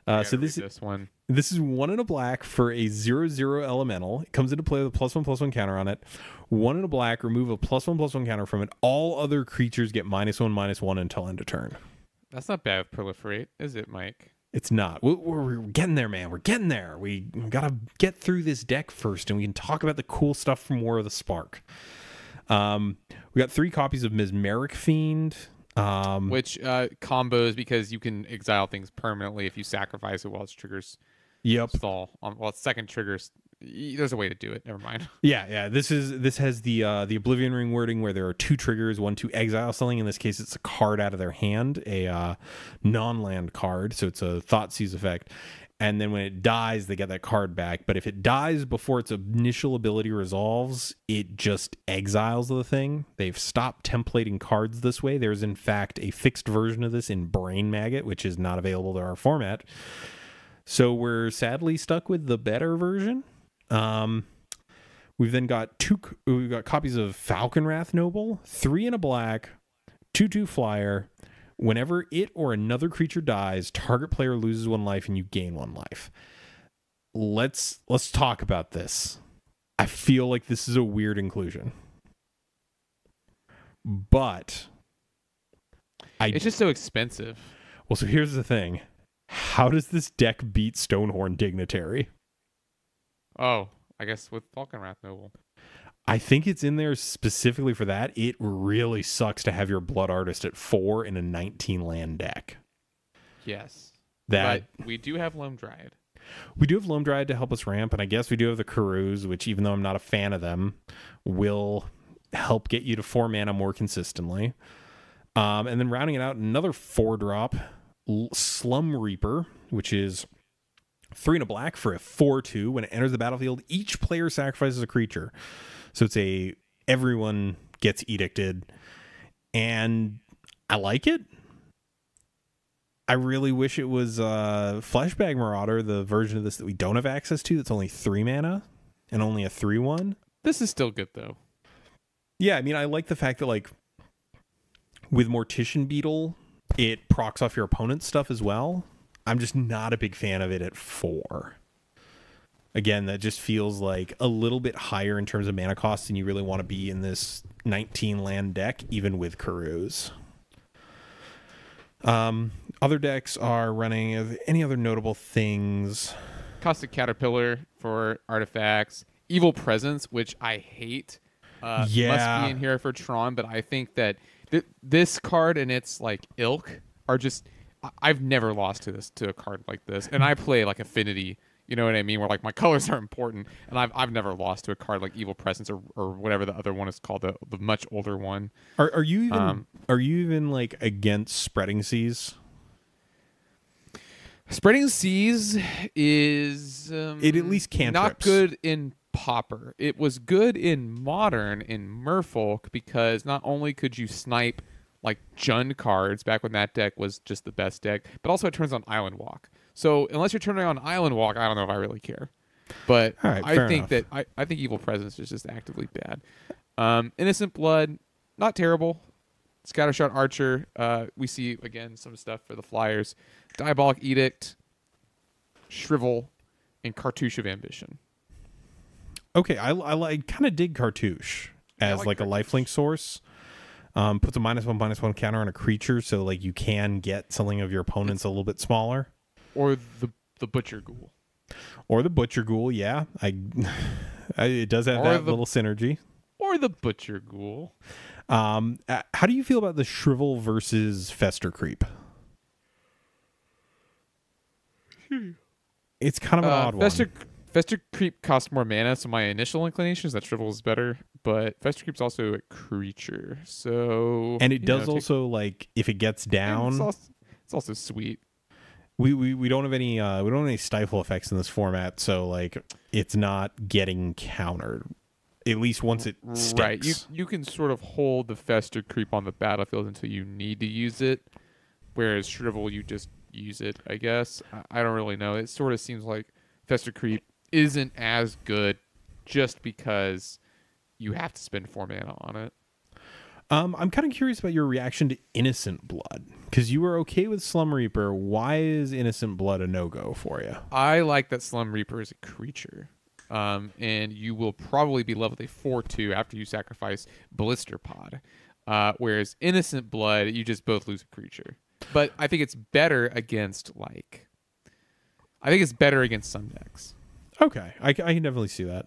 Speaker 1: So this is 1 in a black for a 0/0 elemental. It comes into play with a +1/+1 counter on it. 1 in a black, remove a +1/+1 counter from it. All other creatures get -1/-1 until end of turn.
Speaker 2: That's not bad with Proliferate, is it, Mike?
Speaker 1: It's not. We're getting there, man. We're getting there. We gotta get through this deck first, and we can talk about the cool stuff from War of the Spark. We got 3 copies of Mesmeric Fiend.
Speaker 2: Which combos because you can exile things permanently if you sacrifice it while its triggers stall. Its second triggers. There's a way to do it. Never mind.
Speaker 1: Yeah. This has the Oblivion Ring wording where there are 2 triggers, 1 to exile something. In this case, it's a card out of their hand, a non-land card, so it's a Thoughtseize effect. And then when it dies, they get that card back. But if it dies before its initial ability resolves, it just exiles the thing. They've stopped templating cards this way. There's, in fact, a fixed version of this in Brain Maggot, which is not available to our format. So we're sadly stuck with the better version. We've then got copies of Falconwrath Noble, 3 in a black, 2/2 flyer. Whenever it or another creature dies, target player loses 1 life and you gain 1 life. Let's talk about this. I feel like this is a weird inclusion. But
Speaker 2: it's just so expensive.
Speaker 1: Well, so here's the thing. How does this deck beat Stonehorn Dignitary?
Speaker 2: Oh, I guess with Falconwrath Noble.
Speaker 1: I think it's in there specifically for that. It really sucks to have your Blood Artist at 4 in a 19 land deck.
Speaker 2: Yes.
Speaker 1: But
Speaker 2: we do have Loam Dryad.
Speaker 1: We do have Loam Dryad to help us ramp, and I guess we do have the Karus, which even though I'm not a fan of them, will help get you to 4 mana more consistently. And then rounding it out, another 4-drop, Slum Reaper, which is 3 in a black for a 4/2. When it enters the battlefield, each player sacrifices a creature. So it's everyone gets edicted, and I like it. I really wish it was Fleshbag Marauder, the version of this that we don't have access to. That's only 3 mana and only a 3/1.
Speaker 2: This is still good though.
Speaker 1: Yeah, I mean, I like the fact that with Mortician Beetle, it procs off your opponent's stuff as well. I'm just not a big fan of it at 4. Again, that just feels like a little bit higher in terms of mana cost than you really want to be in this 19 land deck, even with Karus. Other decks are running any other notable things.
Speaker 2: Caustic Caterpillar for artifacts. Evil Presence, which I hate. Must be in here for Tron, but I think that this card and its ilk are just... I've never lost to a card like this, and I play Affinity. You know what I mean? Where my colors are important, and I've never lost to a card like Evil Presence or whatever the other one is called, the much older one.
Speaker 1: Are you even against Spreading Seas?
Speaker 2: Spreading Seas is
Speaker 1: it at least cantrips.
Speaker 2: Not good in Pauper. It was good in Modern in Merfolk because not only could you snipe like Jund cards back when that deck was just the best deck. But also it turns on Island Walk. So unless you're turning on Island Walk, I don't know if I really care. But
Speaker 1: All right,
Speaker 2: I think that I think Evil Presence is just actively bad. Innocent Blood, not terrible. Scattershot Archer. We see again some stuff for the Flyers. Diabolic Edict, Shrivel, and Cartouche of Ambition.
Speaker 1: Okay, I kind of dig Cartouche as like a lifelink source. Puts a -1/-1 counter on a creature, so like you can get something of your opponent's a little bit smaller.
Speaker 2: Or the Butcher Ghoul.
Speaker 1: Or the Butcher Ghoul, yeah. It does have that little synergy.
Speaker 2: Or the Butcher Ghoul.
Speaker 1: How do you feel about the Shrivel versus Fester Creep? It's kind of an odd one.
Speaker 2: Fester Creep costs more mana, so my initial inclination is that Shrivel is better, but Fester Creep's also a creature, so...
Speaker 1: And it does also, like, if it gets down...
Speaker 2: It's also sweet.
Speaker 1: We don't have any stifle effects in this format, so, like, it's not getting countered. At least once it sticks.
Speaker 2: Right, you can sort of hold the Fester Creep on the battlefield until you need to use it, whereas Shrivel, you just use it, I guess. I don't really know. It sort of seems like Fester Creep isn't as good just because you have to spend 4 mana on it.
Speaker 1: I'm kind of curious about your reaction to Innocent Blood, because you were okay with Slum Reaper. Why is Innocent Blood a no-go for you?
Speaker 2: I like that Slum Reaper is a creature, and you will probably be leveled a 4/2 after you sacrifice Blister Pod, whereas Innocent Blood, you just both lose a creature. But I think it's better against some decks.
Speaker 1: Okay, I can definitely see that.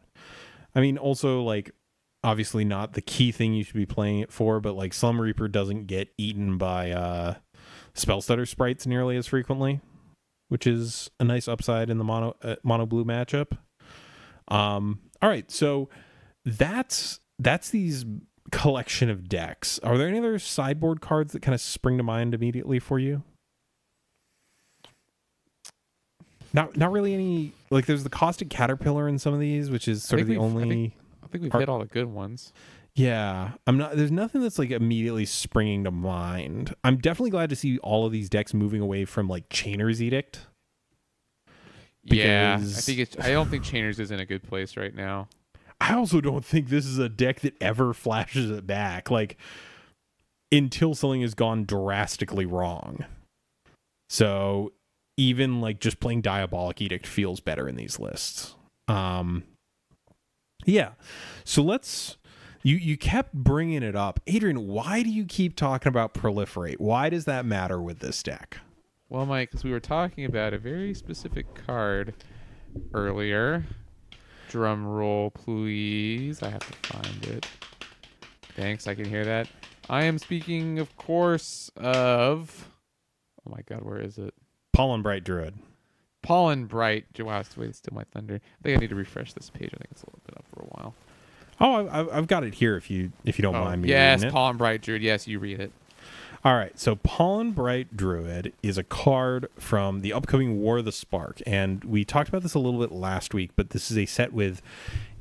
Speaker 1: I mean, also, like, obviously not the key thing you should be playing it for, but, like, Slum Reaper doesn't get eaten by Spellstutter sprites nearly as frequently, which is a nice upside in the mono blue matchup. All right, so that's these collection of decks. Are there any other sideboard cards that kind of spring to mind immediately for you? Not really any. Like, there's the Caustic Caterpillar in some of these, which is sort of the only.
Speaker 2: I think we've hit all the good ones.
Speaker 1: Yeah, there's nothing that's like immediately springing to mind. I'm definitely glad to see all of these decks moving away from like Chainer's Edict.
Speaker 2: Yeah, I don't think Chainer's is in a good place right now.
Speaker 1: I also don't think this is a deck that ever flashes it back, like, until something has gone drastically wrong. So even like just playing Diabolic Edict feels better in these lists. Yeah. So you kept bringing it up. Adrian, why do you keep talking about Proliferate? Why does that matter with this deck?
Speaker 2: Well, Mike, because we were talking about a very specific card earlier. Drum roll, please. I have to find it. Thanks, I can hear that. I am speaking, of course, of... Oh my god, where is it?
Speaker 1: Pollen Bright Druid.
Speaker 2: Pollen Bright. Wow, it's the way to steal my thunder. I think I need to refresh this page. I think it's a little bit up for a while.
Speaker 1: Oh, I've got it here if you don't mind me reading it.
Speaker 2: Yes, Pollen Bright Druid. Yes, you read it.
Speaker 1: All right, so Pollen Bright Druid is a card from the upcoming War of the Spark, and we talked about this a little bit last week, but this is a set with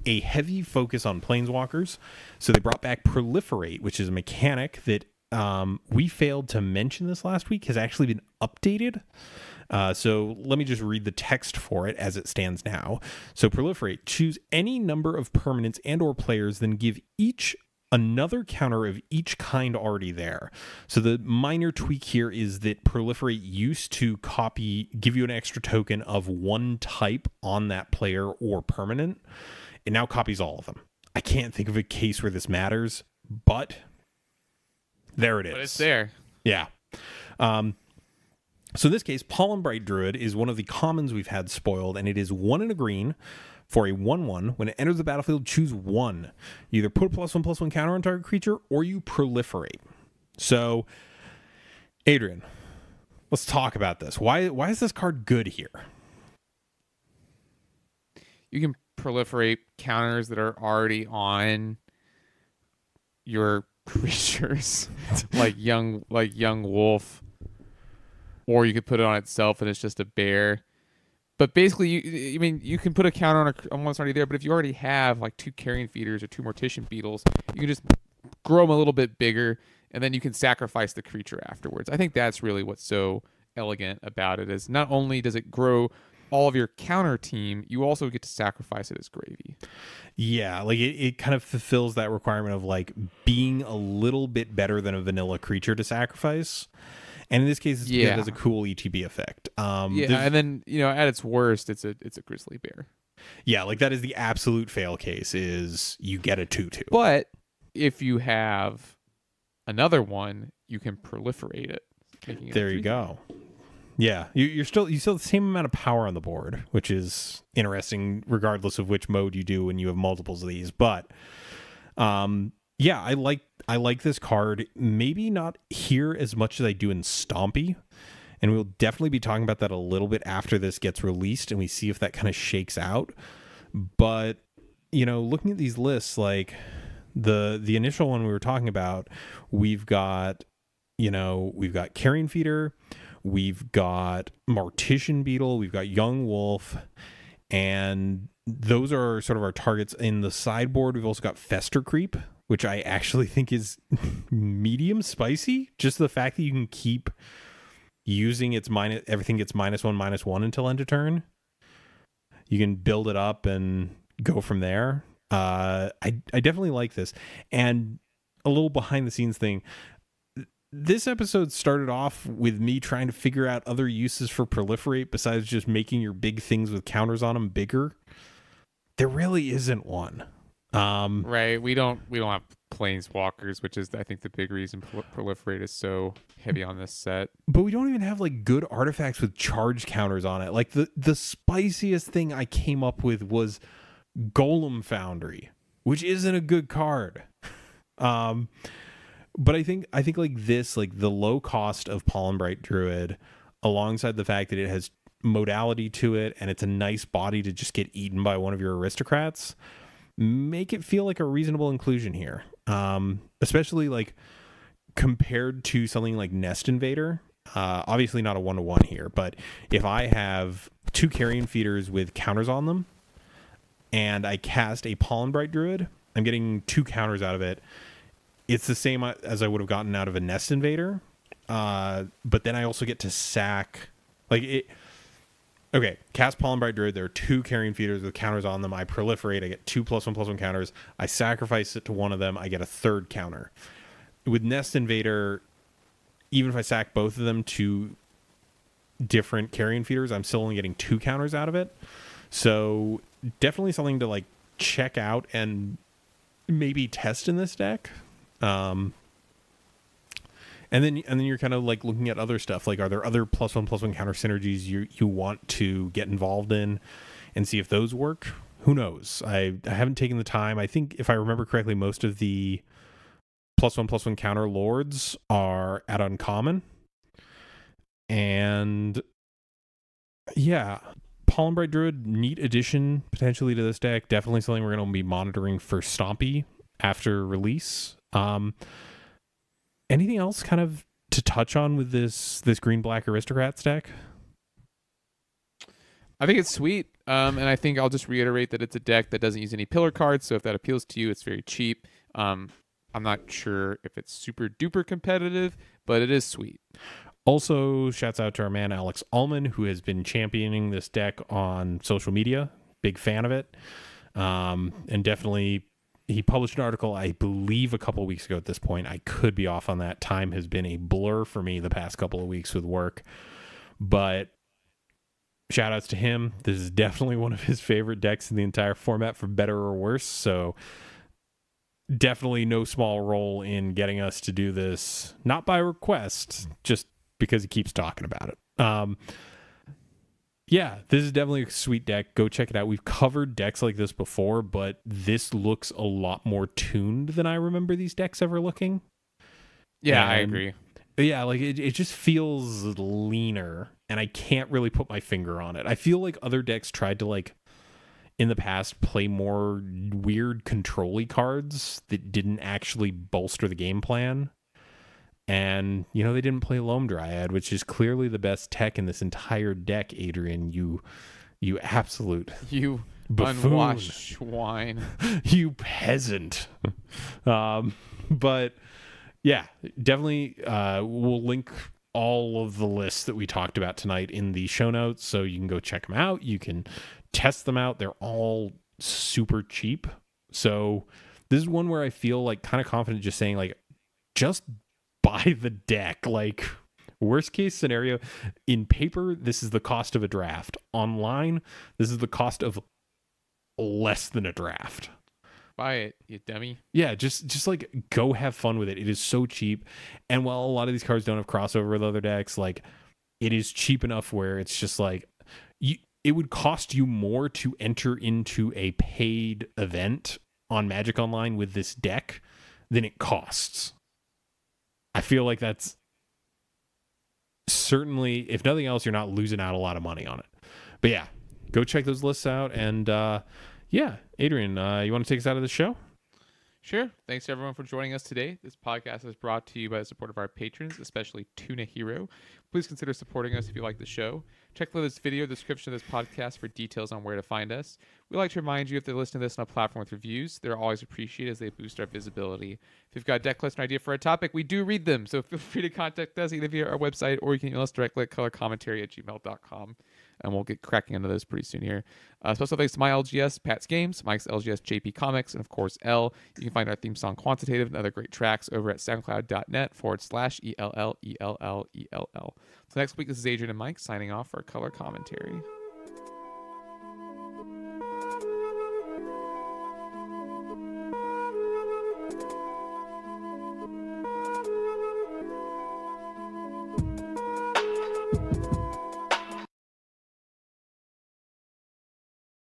Speaker 1: a heavy focus on planeswalkers. So they brought back Proliferate, which is a mechanic that we failed to mention this last week, has actually been updated. So let me just read the text for it as it stands now. So Proliferate, choose any number of permanents and or players, then give each another counter of each kind already there. So the minor tweak here is that Proliferate used to give you an extra token of one type on that player or permanent. It now copies all of them. I can't think of a case where this matters, but there it is.
Speaker 2: But it's there.
Speaker 1: Yeah. So in this case, Pollen Bright Druid is one of the commons we've had spoiled, and it is 1 and a green for a 1/1. When it enters the battlefield, choose 1. You either put a +1/+1 counter on target creature, or you proliferate. So, Adrian, let's talk about this. Why is this card good here?
Speaker 2: You can proliferate counters that are already on your creatures, like young wolf, or you could put it on itself and it's just a bear. But basically, you can put a counter on one that's already there. But if you already have like 2 carrion feeders or 2 mortician beetles, you can just grow them a little bit bigger and then you can sacrifice the creature afterwards. I think that's really what's so elegant about it, is not only does it grow all of your counter team, you also get to sacrifice it as gravy.
Speaker 1: Yeah, like it kind of fulfills that requirement of like being a little bit better than a vanilla creature to sacrifice. And in this case, it's because it has a cool ETB effect.
Speaker 2: And then, at its worst, it's a grizzly bear.
Speaker 1: Yeah, like that is the absolute fail case, is you get a 2/2.
Speaker 2: But if you have another one, you can proliferate it.
Speaker 1: There you go. Yeah, you still have the same amount of power on the board, which is interesting regardless of which mode you do when you have multiples of these. But yeah, I like this card. Maybe not here as much as I do in Stompy. And we'll definitely be talking about that a little bit after this gets released and we see if that kind of shakes out. But, looking at these lists, like the initial one we were talking about, we've got Carrion Feeder, we've got Mortician Beetle, we've got Young Wolf, and those are sort of our targets. In the sideboard, we've also got Fester Creep, which I actually think is medium spicy. Just the fact that you can keep using everything gets -1/-1 until end of turn. You can build it up and go from there. I definitely like this. And a little behind the scenes thing, this episode started off with me trying to figure out other uses for Proliferate besides just making your big things with counters on them bigger. There really isn't one.
Speaker 2: Right. We don't have planeswalkers, which is, I think, the big reason Proliferate is so heavy on this set.
Speaker 1: But we don't even have like good artifacts with charge counters on it. Like the spiciest thing I came up with was Golem Foundry, which isn't a good card. But I think like this, like the low cost of Pollenbright Druid, alongside the fact that it has modality to it and it's a nice body to just get eaten by one of your aristocrats, make it feel like a reasonable inclusion here. Especially like compared to something like Nest Invader. Obviously not a 1/1 here, but if I have 2 Carrion Feeders with counters on them and I cast a Pollenbright Druid, I'm getting 2 counters out of it. It's the same as I would have gotten out of a Nest Invader. But then I also get to sack okay, cast Pollenbright Druid. There are 2 Carrion Feeders with counters on them. I proliferate. I get 2 +1/+1 counters. I sacrifice it to one of them. I get a 3rd counter. With Nest Invader, even if I sack both of them to different Carrion Feeders, I'm still only getting 2 counters out of it. So definitely something to like check out and maybe test in this deck. And then you're kind of like looking at other stuff. Like, are there other +1/+1 counter synergies you want to get involved in and see if those work? Who knows? I haven't taken the time. I think if I remember correctly, most of the +1/+1 counter lords are at uncommon. And yeah, Pollenbright Druid, neat addition potentially to this deck. Definitely something we're going to be monitoring for Stompy after release. Anything else kind of to touch on with this green-black Aristocrats deck?
Speaker 2: I think it's sweet, and I think I'll just reiterate that it's a deck that doesn't use any pillar cards, so if that appeals to you, it's very cheap. I'm not sure if it's super-duper competitive, but it is sweet.
Speaker 1: Also, shouts out to our man Alex Ullman, who has been championing this deck on social media. Big fan of it. And definitely, he published an article, I believe, a couple of weeks ago at this point. I could be off on that. Time has been a blur for me the past couple of weeks with work. But shout outs to him. This is definitely one of his favorite decks in the entire format, for better or worse. So definitely no small role in getting us to do this, not by request, just because he keeps talking about it. Yeah, this is definitely a sweet deck. Go check it out. We've covered decks like this before, but this looks a lot more tuned than I remember these decks ever looking.
Speaker 2: Yeah, I agree.
Speaker 1: Yeah, like it just feels leaner, and I can't really put my finger on it. I feel like other decks tried to, like, in the past, play more weird control-y cards that didn't actually bolster the game plan. And, they didn't play Loam Dryad, which is clearly the best tech in this entire deck, Adrian. You absolute buffoon.
Speaker 2: Unwashed swine.
Speaker 1: You peasant. But Yeah, definitely. We'll link all of the lists that we talked about tonight in the show notes, so you can go check them out. You can test them out. They're all super cheap. So this is one where I feel like kind of confident just saying like, just buy the deck. Like, worst case scenario, in paper, this is the cost of a draft. Online, this is the cost of less than a draft.
Speaker 2: Buy it, you dummy.
Speaker 1: Yeah, just like go have fun with it. It is so cheap. And while a lot of these cards don't have crossover with other decks, like it is cheap enough where it's just like it would cost you more to enter into a paid event on Magic Online with this deck than it costs. I feel like that's certainly, if nothing else, you're not losing out a lot of money on it. But yeah, go check those lists out. And yeah, Adrian, you want to take us out of the show?
Speaker 2: Sure. Thanks to everyone for joining us today. This podcast is brought to you by the support of our patrons, especially Tuna Hero. Please consider supporting us if you like the show. Check the video description of this podcast for details on where to find us. We'd like to remind you if they're listening to this on a platform with reviews, they're always appreciated as they boost our visibility. If you've got a deck list or an idea for a topic, we do read them, so feel free to contact us either via our website or you can email us directly at colorcommentary@gmail.com. And we'll get cracking into those pretty soon here. Special thanks to my LGS, Pat's Games, Mike's LGS, JP Comics, and of course, L. You can find our theme song Quantitative and other great tracks over at soundcloud.net/ELLELLELL. So next week, this is Adrian and Mike signing off for Color Commentary.